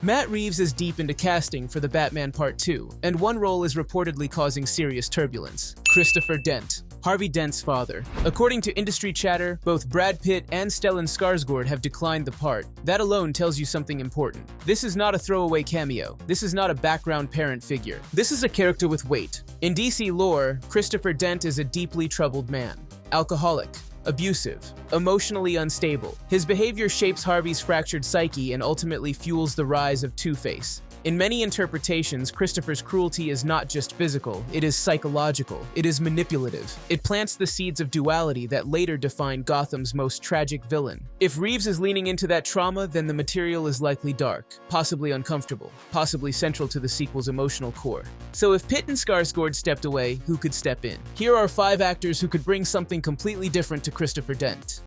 Matt Reeves is deep into casting for The Batman Part 2, and one role is reportedly causing serious turbulence: Christopher Dent, Harvey Dent's father. According to industry chatter, both Brad Pitt and Stellan Skarsgård have declined the part. That alone tells you something important. This is not a throwaway cameo. This is not a background parent figure. This is a character with weight. In DC lore, Christopher Dent is a deeply troubled man. Alcoholic, abusive, emotionally unstable. His behavior shapes Harvey's fractured psyche and ultimately fuels the rise of Two-Face. In many interpretations, Christopher's cruelty is not just physical, it is psychological, it is manipulative. It plants the seeds of duality that later define Gotham's most tragic villain. If Reeves is leaning into that trauma, then the material is likely dark, possibly uncomfortable, possibly central to the sequel's emotional core. So if Pitt and Skarsgård stepped away, who could step in? Here are 5 actors who could bring something completely different to Christopher Dent.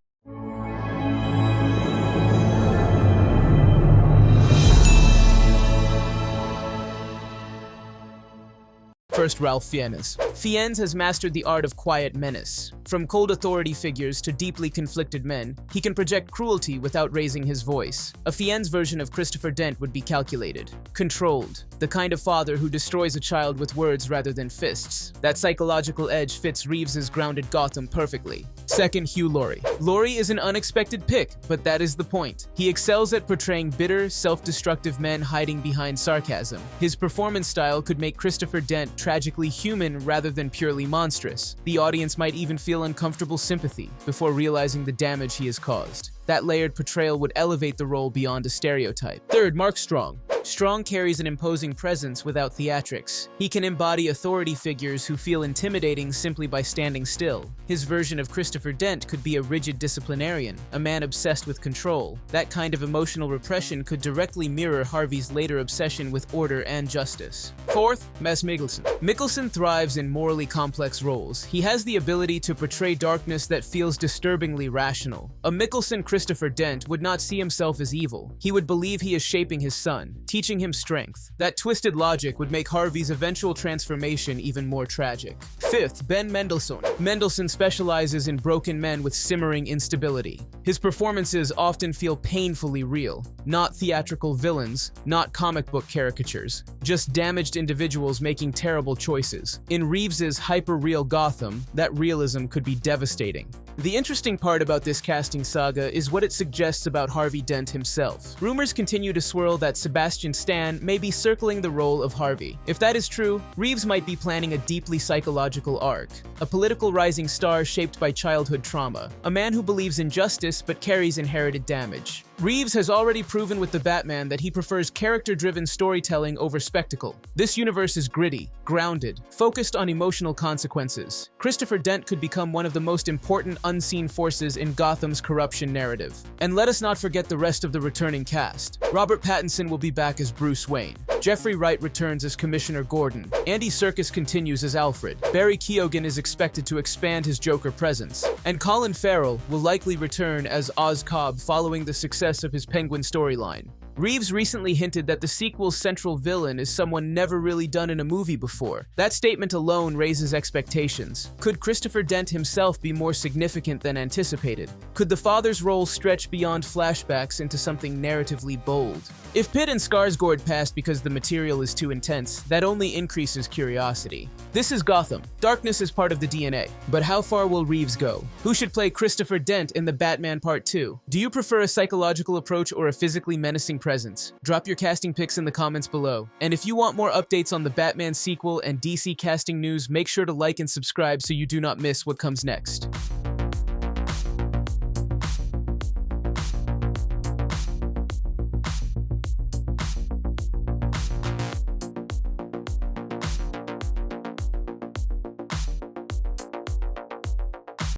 First, Ralph Fiennes. Fiennes has mastered the art of quiet menace. From cold authority figures to deeply conflicted men, he can project cruelty without raising his voice. A Fiennes version of Christopher Dent would be calculated, controlled, the kind of father who destroys a child with words rather than fists. That psychological edge fits Reeves's grounded Gotham perfectly. Second, Hugh Laurie. Laurie is an unexpected pick, but that is the point. He excels at portraying bitter, self-destructive men hiding behind sarcasm. His performance style could make Christopher Dent tragically human rather than purely monstrous. The audience might even feel uncomfortable sympathy before realizing the damage he has caused. That layered portrayal would elevate the role beyond a stereotype. Third, Mark Strong. Strong carries an imposing presence without theatrics. He can embody authority figures who feel intimidating simply by standing still. His version of Christopher Dent could be a rigid disciplinarian, a man obsessed with control. That kind of emotional repression could directly mirror Harvey's later obsession with order and justice. Fourth, Mads Mikkelsen. Mikkelsen thrives in morally complex roles. He has the ability to portray darkness that feels disturbingly rational. A Mikkelsen Christopher Dent would not see himself as evil. He would believe he is shaping his son, teaching him strength. That twisted logic would make Harvey's eventual transformation even more tragic. Fifth, Ben Mendelsohn. Mendelsohn specializes in broken men with simmering instability. His performances often feel painfully real. Not theatrical villains, not comic book caricatures, just damaged individuals making terrible choices. In Reeves's hyper-real Gotham, that realism could be devastating. The interesting part about this casting saga is what it suggests about Harvey Dent himself. Rumors continue to swirl that Sebastian Stan may be circling the role of Harvey. If that is true, Reeves might be planning a deeply psychological arc, a political rising star shaped by childhood trauma, a man who believes in justice but carries inherited damage. Reeves has already proven with The Batman that he prefers character-driven storytelling over spectacle. This universe is gritty, grounded, focused on emotional consequences. Christopher Dent could become one of the most important unseen forces in Gotham's corruption narrative. And let us not forget the rest of the returning cast. Robert Pattinson will be back as Bruce Wayne. Jeffrey Wright returns as Commissioner Gordon. Andy Serkis continues as Alfred. Barry Keoghan is expected to expand his Joker presence. And Colin Farrell will likely return as Oz Cobb following the success of his Penguin storyline. Reeves recently hinted that the sequel's central villain is someone never really done in a movie before. That statement alone raises expectations. Could Christopher Dent himself be more significant than anticipated? Could the father's role stretch beyond flashbacks into something narratively bold? If Pitt and Skarsgård passed because the material is too intense, that only increases curiosity. This is Gotham. Darkness is part of the DNA. But how far will Reeves go? Who should play Christopher Dent in The Batman Part 2? Do you prefer a psychological approach or a physically menacing presence? Drop your casting picks in the comments below. And if you want more updates on the Batman sequel and DC casting news, make sure to like and subscribe so you do not miss what comes next.